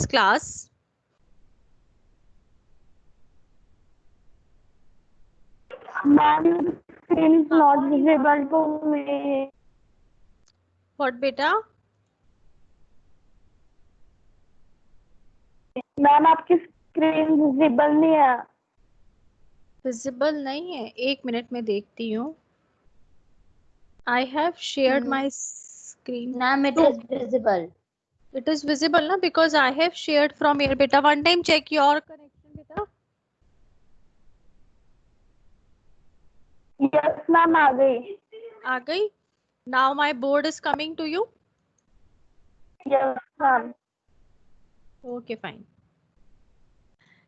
class? Ma'am, screen is not visible to me. What beta? Ma'am आपकी screen visible नहीं है. Visible नहीं है, एक मिनट में देखती हूँ. I have shared my screen. Ma'am, it is visible. It is visible na, because I have shared from here. Beta, one time check your connection, beta. Yes ma'am आ गई. आ गई. Now my board is coming to you. Yes ma'am. Okay, fine.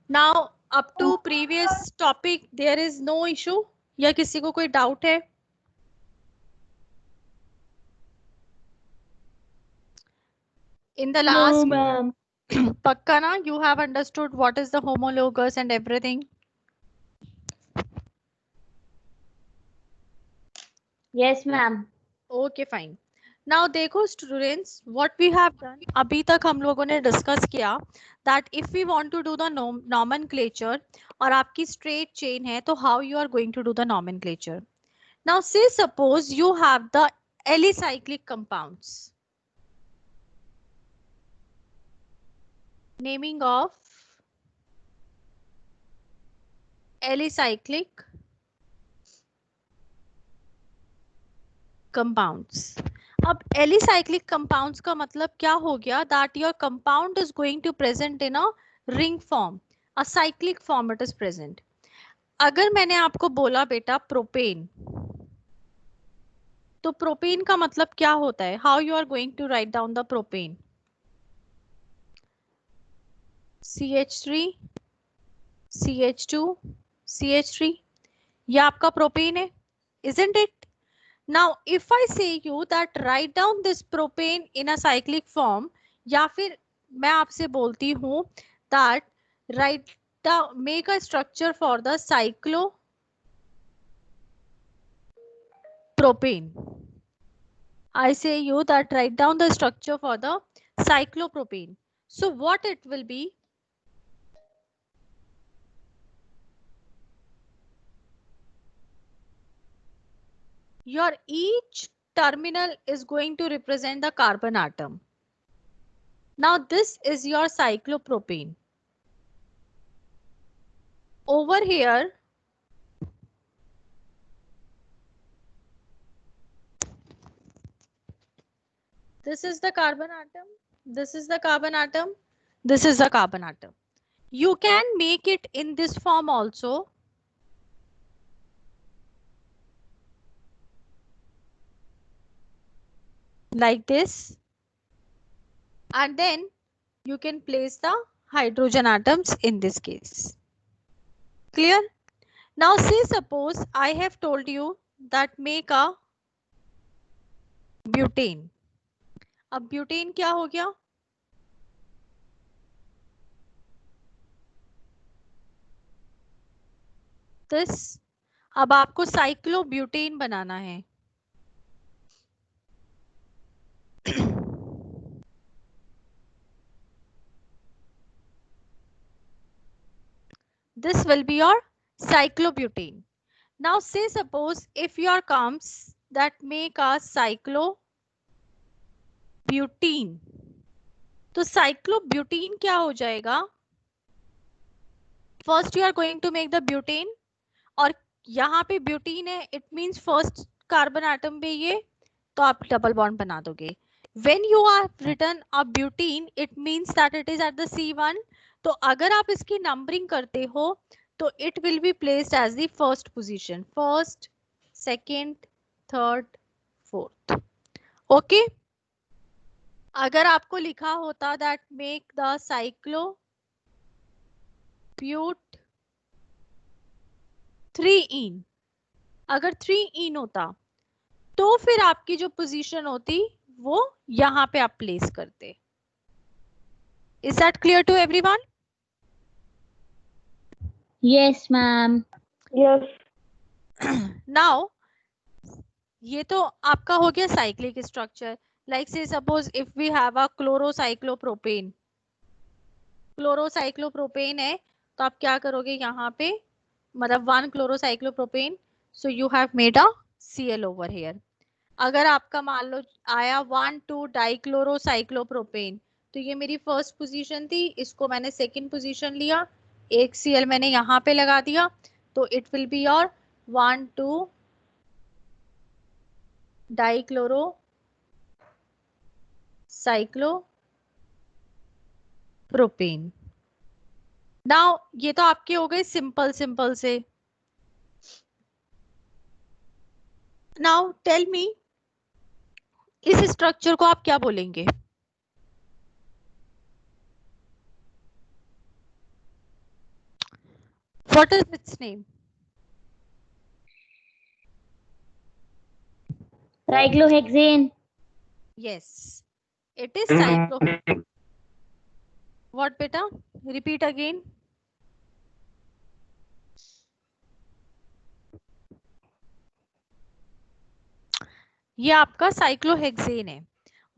Now up to previous topic there is no issue. या किसी को कोई doubt है? In the last, No, ma'am. पक्का ना, you have understood what is the homologous and everything. Yes, ma'am. Okay, fine. Now देखो students, what we have done, अभी तक हम लोगों ने discuss किया that if we want to do the nomenclature और आपकी straight chain है तो how you are going to do the nomenclature. Now say suppose you have the alicyclic compounds. Naming of alicyclic compounds. अब alicyclic compounds का मतलब क्या हो गया, that your compound is going to present in a ring form, a cyclic form it is present. अगर मैंने आपको बोला बेटा प्रोपेन, तो प्रोपेन का मतलब क्या होता है, how you are going to write down the propane? CH3 CH2 CH3, ये आपका प्रोपेन है, isn't it? Now if I say you that write down this propane in a cyclic form, या फिर मैं आपसे बोलती हूँ that write down, make a structure for the cyclopropane. I say you that write down the structure for the cyclopropane. So what it will be? Your each terminal is going to represent the carbon atom. Now this is your cyclopropane. Over here, this is the carbon atom, this is the carbon atom, this is the carbon atom. You can make it in this form also. Like this. And then you can place the hydrogen atoms in this case. Clear? Now say suppose I have told you that make a butane. अब butane क्या हो गया? This. अब आपको cyclobutane बनाना है. This will be your cyclobutane. Now say suppose if your comes that make a cyclobutene, तो cyclobutene क्या हो जाएगा? First you are going to make the butane, और यहाँ पे ब्यूटीन है, it means first carbon atom पे ये, तो आप double bond बना दोगे. When you are written a butene, it means that it is at the C1. तो अगर आप इसकी numbering करते हो तो it will be placed as the first position, first, second, third, fourth. Okay? अगर आपको लिखा होता that make the cyclobute 3ene, अगर 3ene होता तो फिर आपकी जो पोजीशन होती वो यहाँ पे आप प्लेस करते. Is that clear to everyone? Yes, ma'am. Yes. Now ये तो आपका हो गया cyclic structure. Like say suppose if we have a chlorocyclopropane, chlorocyclopropane है तो आप क्या करोगे यहाँ पे, मतलब 1 chlorocyclopropane, so you have made a Cl over here. अगर आपका मान लो आया 1,2 डाइक्लोरोसाइक्लोप्रोपेन, तो ये मेरी फर्स्ट पोजीशन थी, इसको मैंने सेकंड पोजीशन लिया, एक Cl मैंने यहाँ पे लगा दिया, तो it will be your 1,2 dichlorocyclopropane. Now ये तो आपके हो गए सिंपल सिंपल से. नाउ टेल मी, इस स्ट्रक्चर को आप क्या बोलेंगे? What is its name? Cyclohexane. Yes, it is cyclo. What बेटा, रिपीट अगेन. ये आपका साइक्लोहेक्सेन है.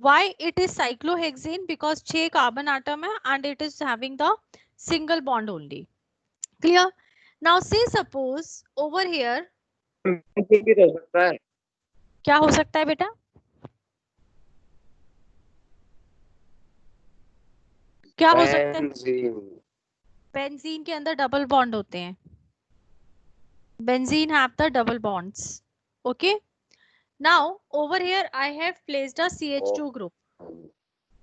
Why it is cyclohexane? Because 6 carbon atom है and it is having the single bond only. Clear? Now say suppose over here, हो सकता है. क्या हो सकता है बेटा? क्या हो सकता है? बेंजीन के अंदर डबल बॉन्ड होते हैं. Benzene have the double bonds. Okay. Now over here I have placed a CH2 group.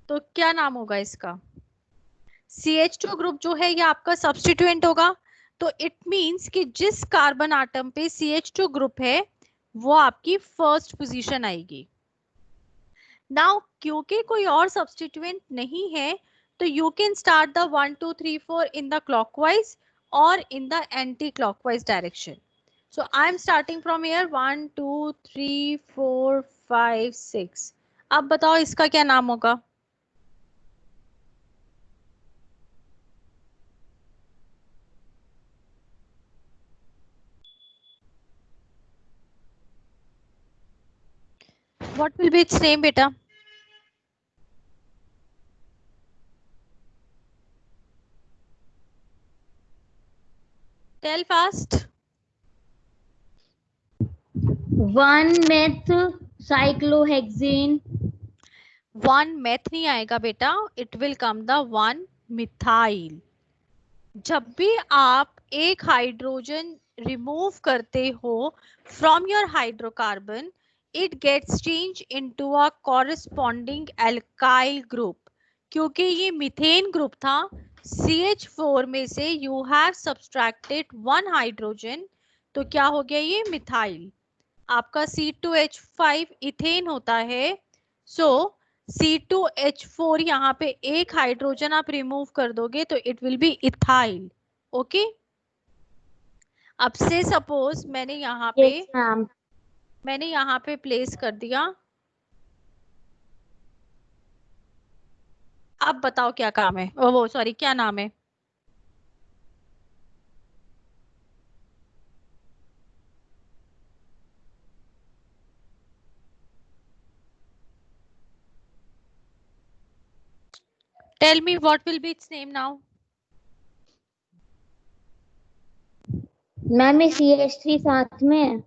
तो क्या नाम होगा इसका? CH2 ग्रुप जो है ये आपका सब्स्टिट्यूएंट होगा. तो इट मींस कि जिस कार्बन आटम पे CH2 ग्रुप है वो आपकी फर्स्ट पोजीशन आएगी. नाउ क्योंकि कोई और सब्स्टिट्यूएंट नहीं है तो you can start the 1 2 3 4 in the clockwise और in the anti clockwise direction. So I am starting from here 1 2 3 4 5 6. अब बताओ इसका क्या नाम होगा? What will be its name, beta? Tell fast. 1-meth cyclohexane. 1 meth नहीं आएगा बेटा, it will come the 1 methyl. जब भी आप एक हाइड्रोजन रिमूव करते हो from your hydrocarbon, it gets change into a corresponding alkyl group. क्योंकि ये मीथेन ग्रुप था, CH4 में से यू हैव सब्सट्रैक्टेड 1 हाइड्रोजन, तो क्या हो गया ये मिथाइल. आपका C2H5 इथेन होता है. सो C2H4 यहाँ पे एक हाइड्रोजन आप रिमूव कर दोगे तो it will B ethyl. Okay. अब से सपोज मैंने यहाँ पे Yes, ma'am. प्लेस कर दिया. अब बताओ क्या काम है, वो सॉरी क्या नाम है? Tell me what will be its name now. Ma'am ये CH3 साथ में है.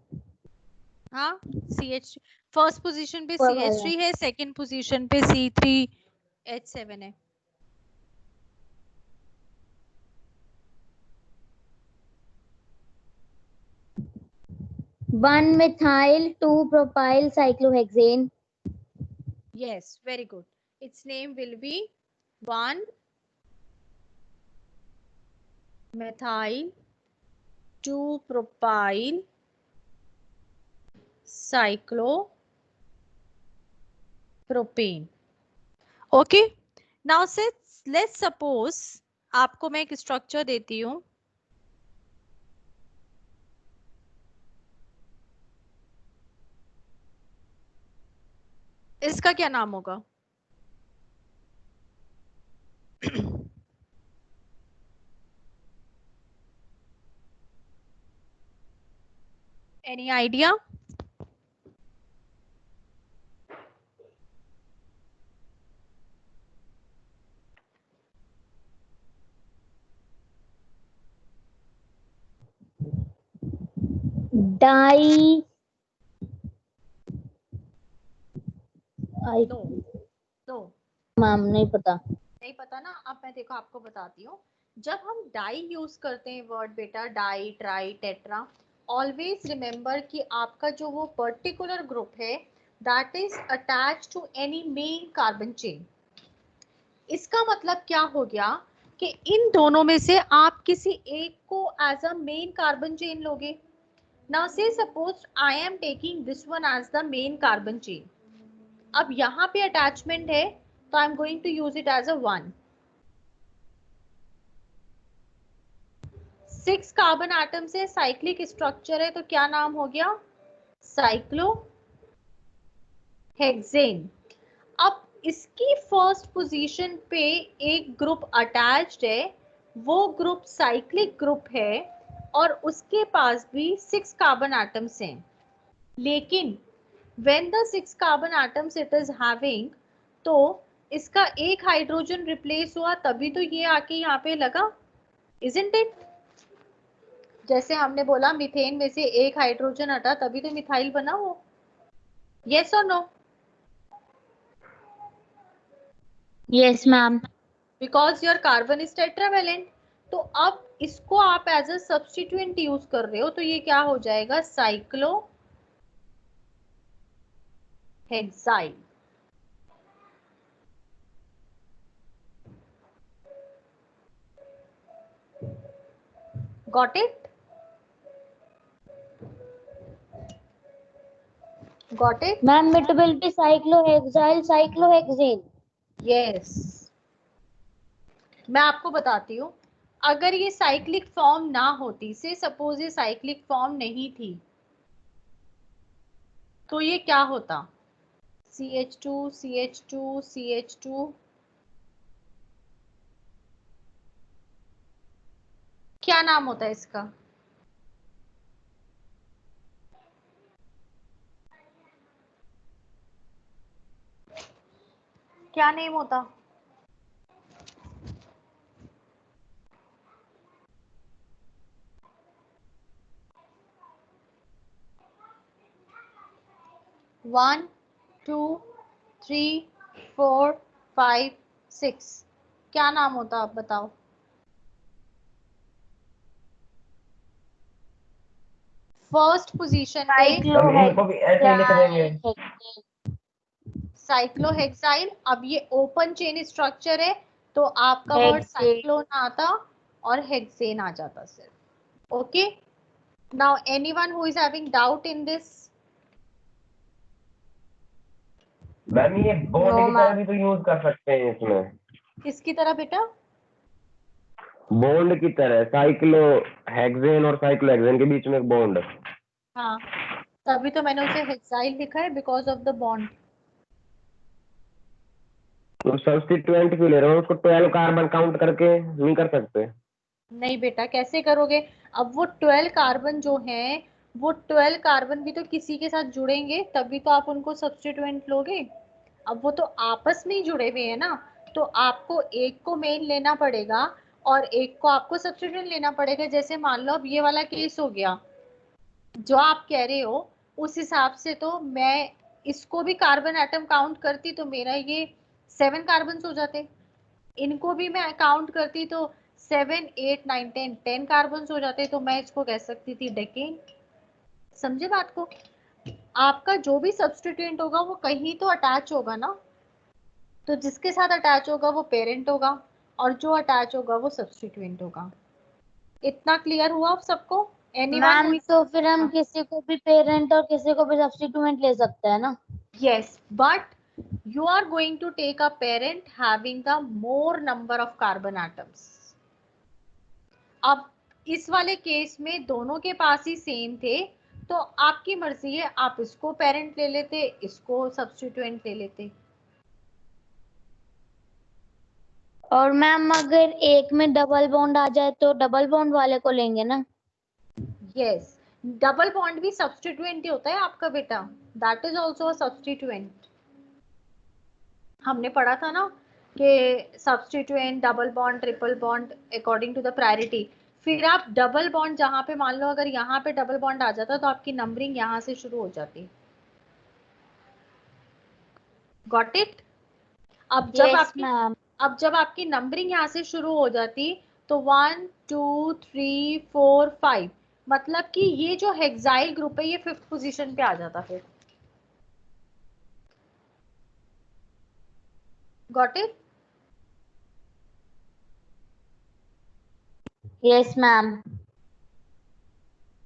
हाँ, CH फर्स्ट पोजीशन पे ऊपर वाला. CH3 है, सेकंड पोजीशन पे C3H7 है. 1-methyl 2-propyl cyclohexane. Yes, very good. Its name will be 1-methyl 2-propyl cyclopropane. Okay. Now let's suppose आपको मैं एक स्ट्रक्चर देती हूँ. इसका क्या नाम होगा? Any idea? Di I know no, ma'am नहीं पता। नहीं पता ना। अब मैं देखो आपको बताती हूँ। जब हम डाई यूज करते हैं वर्ड बेटा, di tri tetra, always remember कि आपका जो वो पर्टिकुलर ग्रुप है that is attach to any main carbon chain. इसका मतलब क्या हो गया कि इन दोनों में से आप किसी एक को as a main carbon chain लोगे। Now say suppose I am taking this one as the main carbon chain. अब यहाँ पे अटैचमेंट है तो I am going to use it as a 1। 6 carbon atom से साइक्लिक स्ट्रक्चर है तो क्या नाम हो गया? साइक्लोहेक्सेन। अब इसकी फर्स्ट पोजीशन पे एक ग्रुप अटैच्ड है, वो ग्रुप साइक्लिक ग्रुप है और उसके पास भी 6 कार्बन एटम्स हैं। लेकिन when the 6 carbon atoms it is having, तो इसका एक हाइड्रोजन रिप्लेस हुआ तभी तो ये आके यहाँ पे लगा, isn't it? जैसे हमने बोला मीथेन में से एक हाइड्रोजन हटा तभी तो मिथाइल बना वो। यस और no? Yes ma'am. Because your carbon is tetravalent. तो अब इसको आप एज अ सब्स्टिट्यूएंट यूज कर रहे हो तो ये क्या हो जाएगा? Cyclohexyl. Got it? Got it? Ma'am it will B cyclohexyl cyclohexane. Yes. मैं आपको बताती हूँ, अगर ये साइक्लिक फॉर्म ना होती, से सपोज ये साइक्लिक फॉर्म नहीं थी, तो ये क्या होता? CH2 CH2 CH2, क्या नाम होता है इसका? क्या नेम होता? One two three four five six, क्या नाम होता आप बताओ? फर्स्ट पोजीशन पे इनको भी ऐसे ही लिख देंगे। साइक्लोहेक्साइल। अब ये ओपन चेन स्ट्रक्चर है तो आपका वर्ड साइक्लोन आता और हेक्सेन आ जाता सिर्फ। Okay, now anyone who is having doubt in this? Ma'am ये बॉन्ड की तरह भी तो यूज कर सकते हैं इसमें। किसकी तरह बेटा? बॉन्ड की तरह, साइक्लोहेक्सेन और साइक्लोहेक्सेन के बीच में एक बॉन्ड। हाँ, तभी तो मैंने उसे हेक्साइल लिखा है, बिकॉज ऑफ द बॉन्ड। तो सब्स्टिट्यूएंट क्यों ले रहे हो? उसको 12 कार्बन काउंट करके नहीं कर सकते? नहीं बेटा, कैसे करोगे? अब वो 12 कार्बन जो हैं, वो 12 कार्बन भी तो किसी के साथ जुड़ेंगे तभी तो आप उनको सब्स्टिट्यूएंट लोगे। अब वो तो आपस में ही जुड़े हुए हैं ना, तो आपको एक को मेन लेना पड़ेगा और एक को आपको सब्स्टिट्यूएंट लेना पड़ेगा। जैसे मान लो अब ये वाला केस हो गया जो आप कह रहे हो, उस हिसाब से तो मैं इसको भी कार्बन एटम काउंट करती तो मेरा ये 7 कार्बन हो जाते। इनको भी मैं काउंट करती तो 7 8 9 10 कार्बन हो जाते, तो मैं इसको कह सकती थी डेकेन। समझे बात को? आपका जो भी सब्स्टिट्यूएंट होगा वो कहीं तो अटैच होगा ना, तो जिसके साथ अटैच होगा वो पेरेंट होगा और जो अटैच होगा वो सब्स्टिट्यूएंट होगा। इतना क्लियर हुआ आप सबको? एनीवन हु मैम तो फिर हम किसी को भी पेरेंट और किसी को भी सब्स्टिट्यूएंट ले सकते हैं ना? yes, but you are going to take a parent having the more number of carbon atoms. अब इस वाले केस में दोनों के पास ही सेम थे तो आपकी मर्जी है, आप इसको पेरेंट ले लेते, इसको सब्स्टिट्यूएंट ले लेते। और मैम अगर एक में डबल बॉन्ड आ जाए तो डबल बॉन्ड वाले को लेंगे ना? यस, डबल बॉन्ड भी सब्स्टिट्यूएंट ही होता है आपका बेटा, that is also a substituent. हमने पढ़ा था ना कि substituent, double bond, triple bond according to the priority. फिर आप डबल बॉन्ड जहां पे मान लो अगर यहाँ पे डबल बॉन्ड आ जाता तो आपकी नंबरिंग यहाँ से शुरू हो जाती। Got it? अब यस मैम। जब आपकी नंबरिंग यहाँ से शुरू हो जाती तो 1 2 3 4 5 मतलब कि ये जो हेक्साइल ग्रुप है ये 5th पोजीशन पे आ जाता फिर। Got it? Yes ma'am.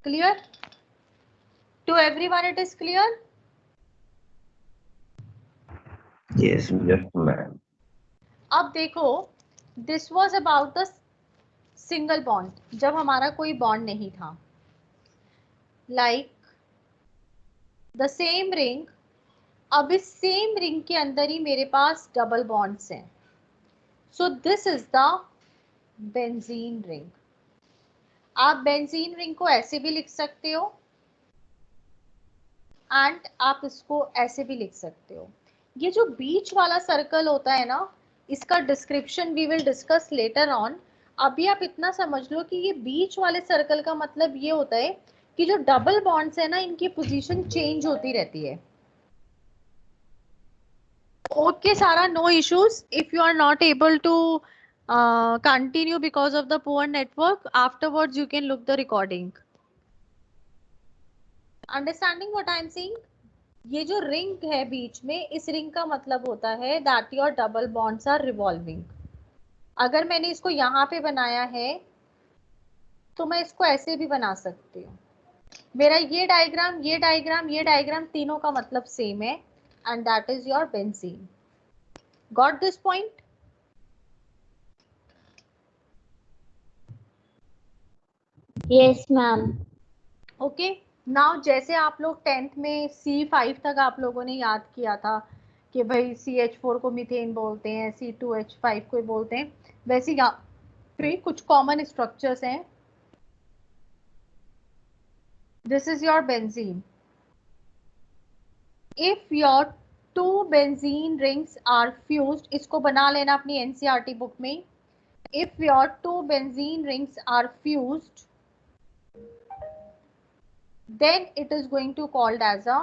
Clear? To everyone it is clear? Yes ma'am. अब देखो, this was about the single bond, जब हमारा कोई बॉन्ड नहीं था। लाइक द सेम रिंग, अब इस सेम रिंग के अंदर ही मेरे पास डबल बॉन्ड्स हैं। So this is the benzene ring. आप बेंजीन रिंग को ऐसे भी लिख सकते हो एंड आप इसको ऐसे भी लिख सकते हो। ये जो बीच वाला सर्कल होता है ना, इसका description we will discuss later on. अभी आप इतना समझ लो कि ये बीच वाले सर्कल का मतलब ये होता है कि जो डबल बॉन्ड्स है ना, इनकी पोजीशन चेंज होती रहती है। ओके सारा, no issues. If you are not able to continue because of the poor network, afterwards you can look the recording. Understanding what I am saying? ये जो रिंग है बीच में, इस रिंग का मतलब होता है that your double bonds are revolving. अगर मैंने इसको यहाँ पे बनाया है तो मैं इसको ऐसे भी बना सकती हूँ। मेरा ये डायग्राम, ये डायग्राम, ये डायग्राम, तीनों का मतलब सेम है and that is your benzene. Got this point? Yes ma'am. Okay. Now जैसे आप लोग 10th में C5 तक आप लोगों ने याद किया था कि भाई CH4 को मीथेन बोलते हैं, C2H5 को बोलते हैं, वैसे यहाँ पे कुछ कॉमन स्ट्रक्चर्स हैं। This is your benzene. If your 2 benzene rings are fused, इसको बना लेना अपनी NCERT बुक में। If your 2 benzene rings are fused, then it is going to called as a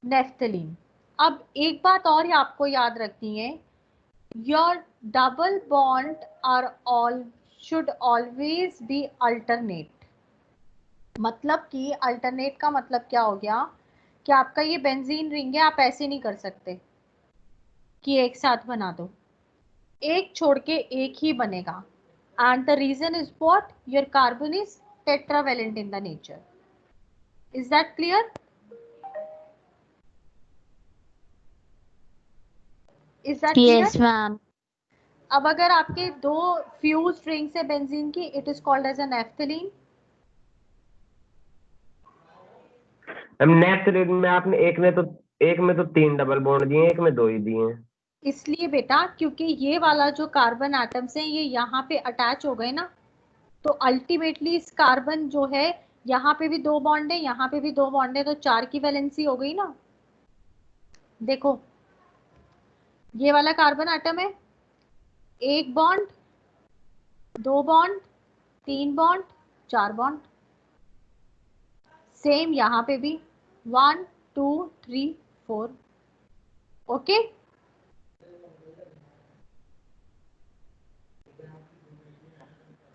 naphthalene. अब एक बात और आपको याद रखनी है, your double bond are all should always be alternate. मतलब कि अल्टरनेट का मतलब क्या हो गया कि आपका ये बेंजीन रिंग है, आप ऐसे नहीं कर सकते कि एक साथ बना दो, एक छोड़ के एक ही बनेगा। And the reason is what? Your carbon is tetravalent in the nature. Is that clear? Is that clear? Yes ma'am. अब अगर आपके 2 फ्यूज रिंग्स है बेंजीन की, it is called as an naphthalene. हम नेफ्थलीन में आपने एक में तो 3 डबल बॉन्ड दिए, एक में 2 ही दिए हैं। इसलिए बेटा क्योंकि ये वाला जो कार्बन एटम्स है ये यहाँ पे अटैच हो गए ना, तो अल्टीमेटली इस कार्बन जो है यहाँ पे भी 2 बॉन्ड है, यहाँ पे भी 2 बॉन्ड है, तो 4 की वैलेंसी हो गई ना। देखो ये वाला कार्बन एटम है, 1 bond, 2 bond, 3 bond, 4 bond. Same यहाँ पे भी 1 2 3 4। ओके।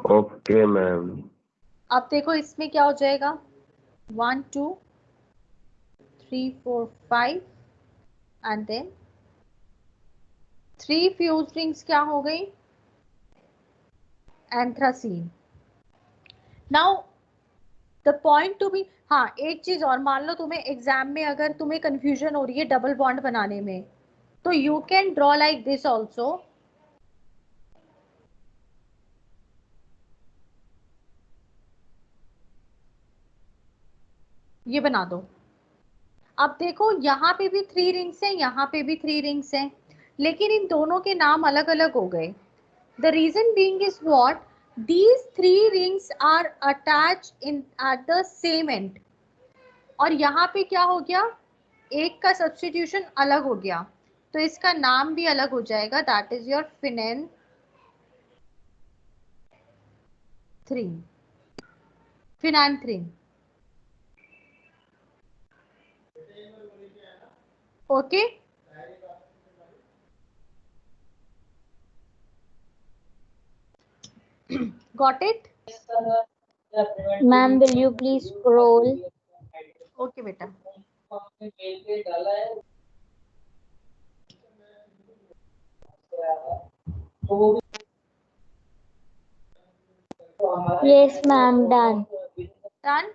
Okay ma'am. अब देखो इसमें क्या हो जाएगा, 1 2 3 4 5 एंड देन 3 फ्यूज रिंग्स क्या हो गई, anthracene. Now the point to be, हाँ एक चीज और, मान लो तुम्हें एग्जाम में अगर तुम्हें कंफ्यूजन हो रही है डबल बॉन्ड बनाने में, तो you can draw like this also. ये बना दो। अब देखो यहाँ पे भी 3 रिंग्स हैं, यहाँ पे भी 3 रिंग्स हैं, लेकिन इन दोनों के नाम अलग अलग हो गए। The reason being is what? These 3 rings are attached in at the same end. और यहाँ पे क्या हो गया, एक का सब्स्टिट्यूशन अलग हो गया, तो इसका नाम भी अलग हो जाएगा, दैट इज योर फिनेन 3, phenanthrin. Okay. Got it? Ma'am, will you please scroll? Okay बेटा. Yes, ma'am, done. Done?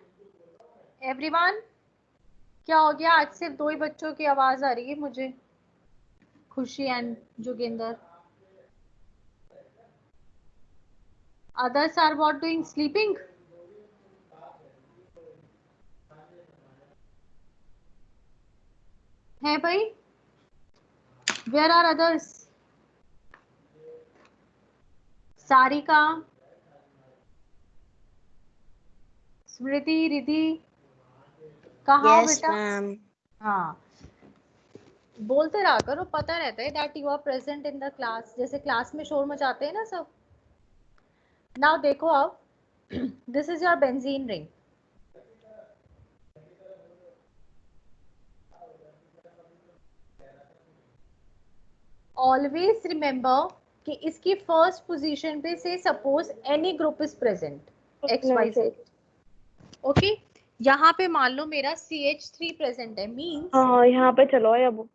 Everyone? क्या हो गया? आज सिर्फ 2 ही बच्चों की आवाज आ रही है मुझे, खुशी and Joginder. Others are what doing? Sleeping? है भाई? Where are others? सारिका, स्मृति, रिधि, कहाँ हो बेटा? हाँ, बोलते रहा करो, पता रहता है that you are present in the class. जैसे क्लास में शोर मचाते हैं ना सब. Now देखो अब, this is your benzene ring. Always remember कि इसकी फर्स्ट पोजीशन पे से suppose any group is present XYZ. Okay, यहाँ पे मान लो मेरा CH3 प्रेजेंट है, मींस हाँ यहाँ पे चलो अब.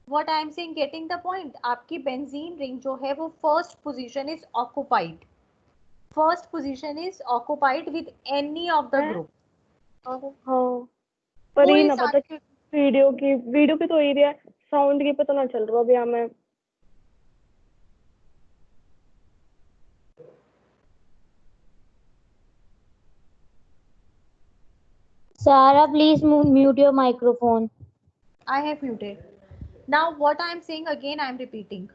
What I am saying, getting the point. आपकी बेंजीन रिंग जो है वो first position is occupied. First position is occupied with any of the group. हाँ पर ये ना पता कि वीडियो की तो एरिया साउंड की पता ना चल रहा अभी हमें. Sarah, please mute your microphone. I have muted. Now what I am saying again I am repeating.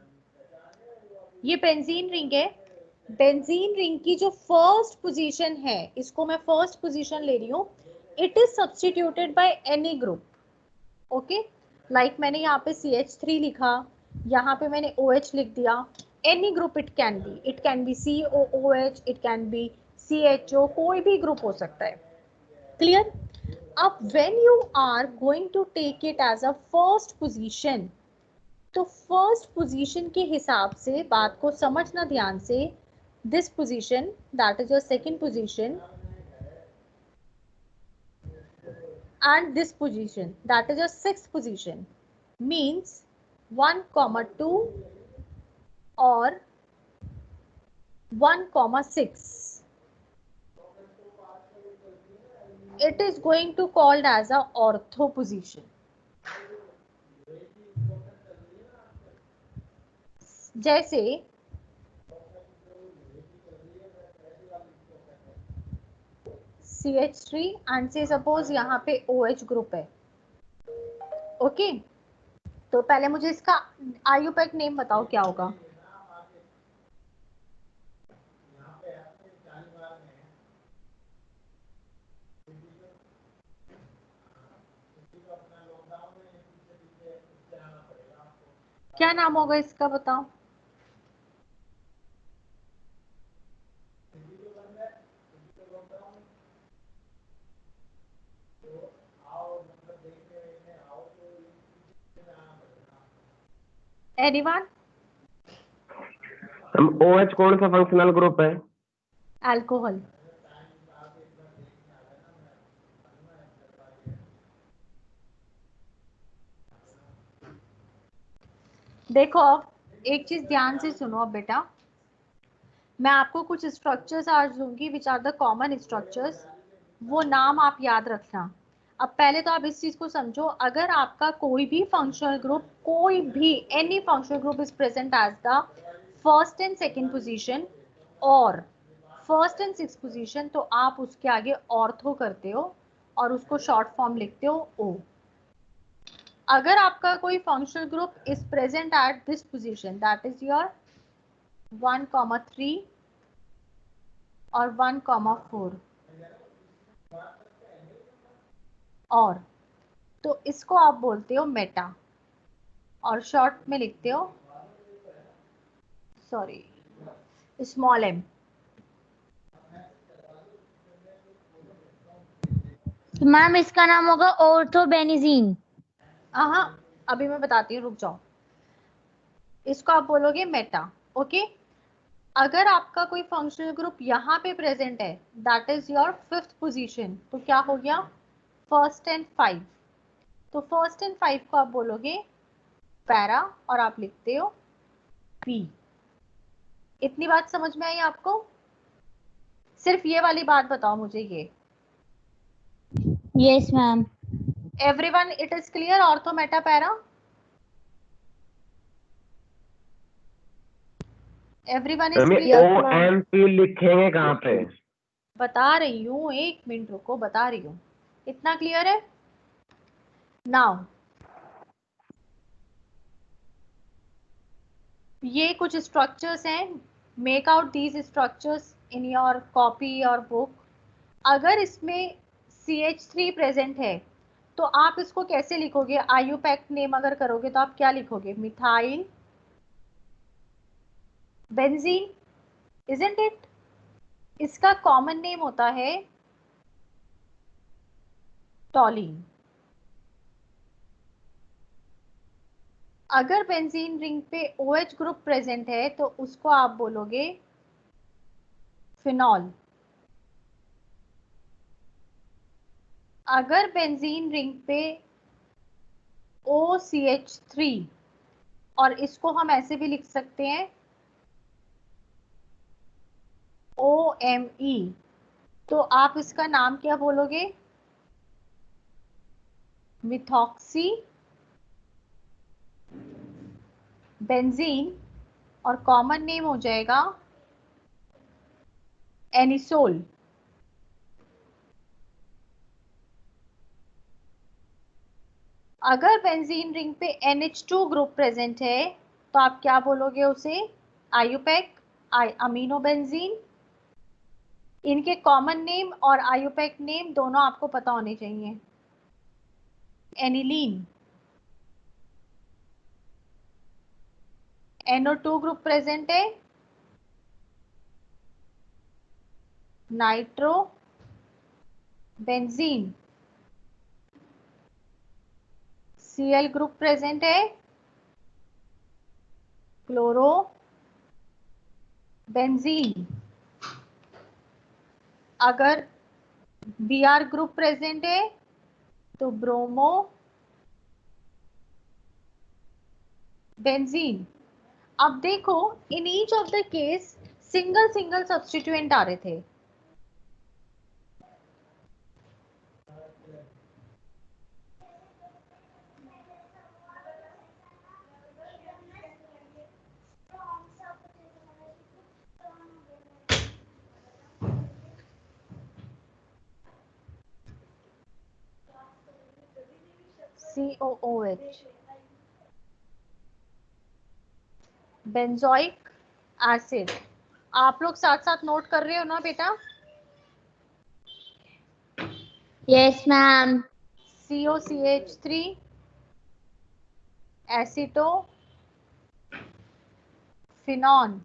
ये बेंजीन रिंग है. बेंजीन रिंग की जो फर्स्ट पोजीशन है, इसको मैं फर्स्ट पोजीशन ले रही हूँ. It is substituted by any group. Okay, like मैंने यहाँ पे CH3 लिखा, यहाँ पे मैंने OH लिख दिया. Any group it can be COOH, it can be CHO, कोई भी ग्रुप हो सकता है. क्लियर? अब when you are going to take it as a first position, तो फर्स्ट पोजीशन के हिसाब से बात को समझना ध्यान से. This position that is your second position and this position that is your sixth position means 1, 2 or 1, 6. It is going to called as a ortho position. जैसे CH3 and से सपोज यहाँ पे OH ग्रुप है. Okay, तो पहले मुझे इसका IUPAC name बताओ क्या होगा. क्या नाम होगा इसका बताओ. एनीवन? हम OH कौन सा फंक्शनल ग्रुप है? अल्कोहल. देखो एक चीज ध्यान से सुनो अब बेटा, मैं आपको कुछ स्ट्रक्चर्स आज दूंगी which are the common structures. वो नाम आप याद रखना. अब पहले तो आप इस चीज को समझो, अगर आपका कोई भी फंक्शनल ग्रुप, कोई भी any functional group is present as the first and second position और फर्स्ट एंड सिक्स्थ पोजीशन, तो आप उसके आगे ऑर्थो करते हो और उसको शॉर्ट फॉर्म लिखते हो O. अगर आपका कोई functional group is present at this position that is your 1, 3 और 1, 4 और, तो इसको आप बोलते हो मेटा और शॉर्ट में लिखते हो सॉरी, स्मॉल m। मैम इसका नाम होगा ऑर्थोबेनिजीन। हाँ, अभी मैं बताती हूँ, रुक जाओ। इसको आप बोलोगे मेटा। ओके, अगर आपका कोई फंक्शनल ग्रुप यहाँ पे प्रेजेंट है, that is your 5th position, तो क्या हो गया, 1st and 5। तो 1st and 5 को आप बोलोगे पैरा और आप लिखते हो पी। इतनी बात समझ में आई आपको? सिर्फ ये वाली बात बताओ मुझे, ये yes ma'am. Everyone it is clear? Ortho meta para, everyone is ma'am ये क्लियर? Yes, ma'am. OMP लिखेंगे कहाँ पे? बता रही हूँ, 1 मिनट रुको, बता रही हूँ। इतना क्लियर है? नाउ ये कुछ स्ट्रक्चर्स हैं, make out these structures in your copy और बुक। अगर इसमें CH3 प्रेजेंट है तो आप इसको कैसे लिखोगे? आयुपैक्ट नेम अगर करोगे तो आप क्या लिखोगे? Methyl benzene, isn't it? इसका कॉमन नेम होता है टॉलिन। अगर बेंजीन रिंग पे OH ग्रुप प्रेजेंट है तो उसको आप बोलोगे फिनॉल। अगर बेंजीन रिंग पे OCH3, और इसको हम ऐसे भी लिख सकते हैं OMe, तो आप इसका नाम क्या बोलोगे? मिथॉक्सी बेंजीन, और कॉमन नेम हो जाएगा एनिसोल। अगर बेंजीन रिंग पे NH2 ग्रुप प्रेजेंट है तो आप क्या बोलोगे उसे? IUPAC amino benzene. इनके कॉमन नेम और आयुपैक नेम दोनों आपको पता होने चाहिए। एनिलीन। NO2 ग्रुप प्रेजेंट है, nitro benzene. Cl group present है, क्लोरो बेंजीन। अगर Br ग्रुप प्रेजेंट है तो ब्रोमो बेंजीन। अब देखो, in each of the case single single substituent आ रहे थे। COOH, benzoic acid. आप लोग साथ साथ नोट कर रहे हो ना बेटा? Yes ma'am. COCH3, एसिटो फिनॉन।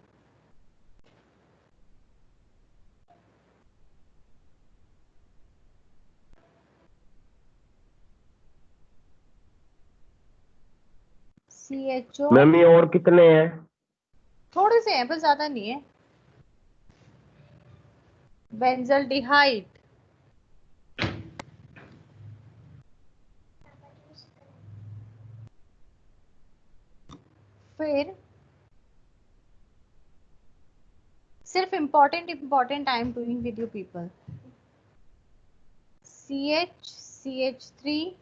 CHO, ma'am ये और कितने हैं? थोड़े से हैं बस, ज्यादा नहीं है। बेंजल्डिहाइड, फिर सिर्फ important I am doing with you people. CH, CH3,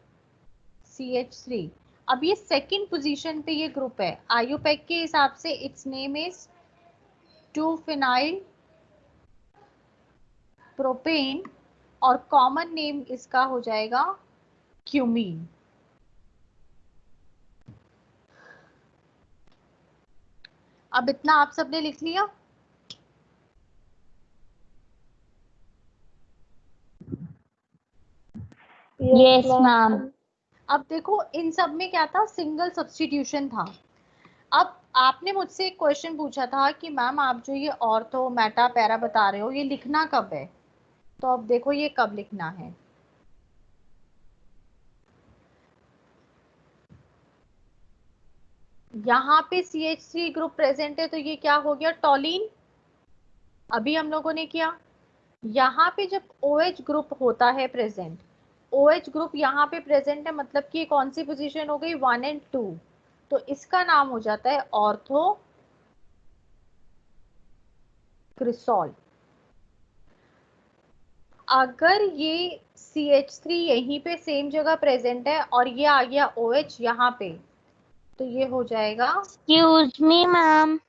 CH3। अब ये सेकंड पोजीशन पे ये ग्रुप है, आयुपैक के हिसाब से इट्स नेम इज 2-फिनाइल प्रोपेन, और कॉमन नेम इसका हो जाएगा क्यूमीन। अब इतना आप सबने लिख लिया? Yes ma'am. अब देखो, इन सब में क्या था? सिंगल सब्स्टिट्यूशन था। अब आपने मुझसे एक क्वेश्चन पूछा था कि मैम आप जो ये ऑर्थो मेटा पैरा बता रहे हो ये लिखना कब है, तो अब देखो ये कब लिखना है। यहाँ पे CH3 ग्रुप प्रेजेंट है तो ये क्या हो गया, टॉलिन, अभी हम लोगों ने किया। यहाँ पे जब OH ग्रुप होता है प्रेजेंट, OH ग्रुप यहाँ पे प्रेजेंट है, मतलब कि कौन सी पोजीशन हो गई, 1 और 2, तो इसका नाम हो जाता है ऑर्थो क्रिसॉल। अगर ये CH3 यहीं पे सेम जगह प्रेजेंट है और ये आ गया OH यहाँ पे, तो ये हो जाएगा, एक्सक्यूज मी मैम,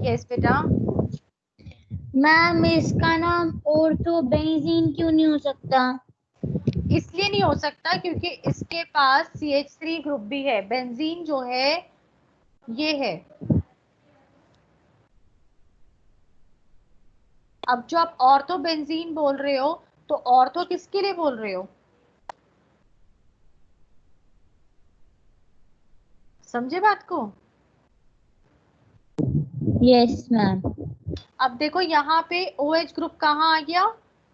यस बेटा, मैम इसका नाम ऑर्थो बेंजीन क्यों नहीं हो सकता? इसलिए नहीं हो सकता क्योंकि इसके पास CH3 ग्रुप भी है, बेंजीन जो है ये है। अब जो आप ऑर्थो बेंजीन बोल रहे हो तो ऑर्थो किसके लिए बोल रहे हो, समझे बात को? Yes ma'am. अब देखो यहाँ पे OH ग्रुप कहाँ आ गया,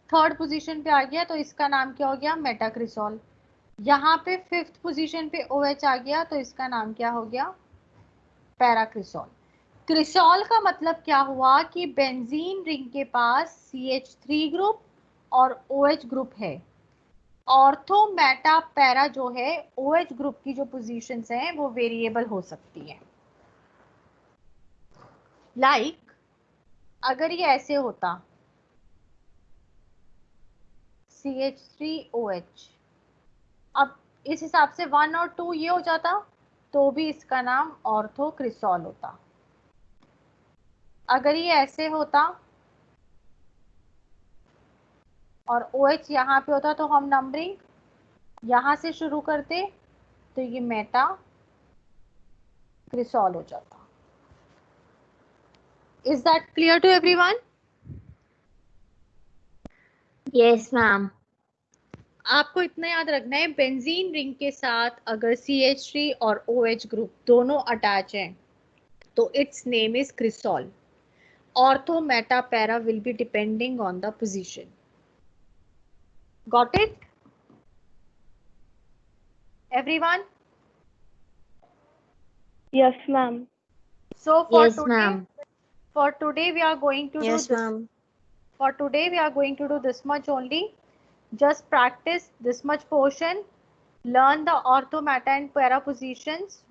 थर्ड पोजीशन पे आ गया, तो इसका नाम क्या हो गया, मेटाक्रिसॉल। यहाँ पे फिफ्थ पोजीशन पे OH आ गया तो इसका नाम क्या हो गया, पैराक्रिसॉल। क्रिसॉल का मतलब क्या हुआ कि बेंजीन रिंग के पास CH3 ग्रुप और OH ग्रुप है। ऑर्थो मेटा पैरा जो है, OH ग्रुप की जो पोजीशंस हैं वो वेरिएबल हो सकती है। लाइक अगर ये ऐसे होता CH3OH, अब इस हिसाब से 1 और 2 ये हो जाता तो भी इसका नाम ऑर्थो क्रिसॉल होता। अगर ये ऐसे होता और OH यहाँ पे होता तो हम नंबरिंग यहाँ से शुरू करते, तो ये मेटा क्रिसॉल हो जाता। Is that clear to everyone? Yes ma'am. आपको इतना याद रखना है, बेंजीन रिंग के साथ अगर CH3 और OH ग्रुप दोनों अटैच हैं तो its name is cresol. Ortho meta para will be depending on the position. Got it everyone? Yes, ma'am. So for yes today, ma'am. we are going to do yes this. Ma'am. For today we are going to do this much only. Just practice this much portion, learn the ortho, meta and para positions.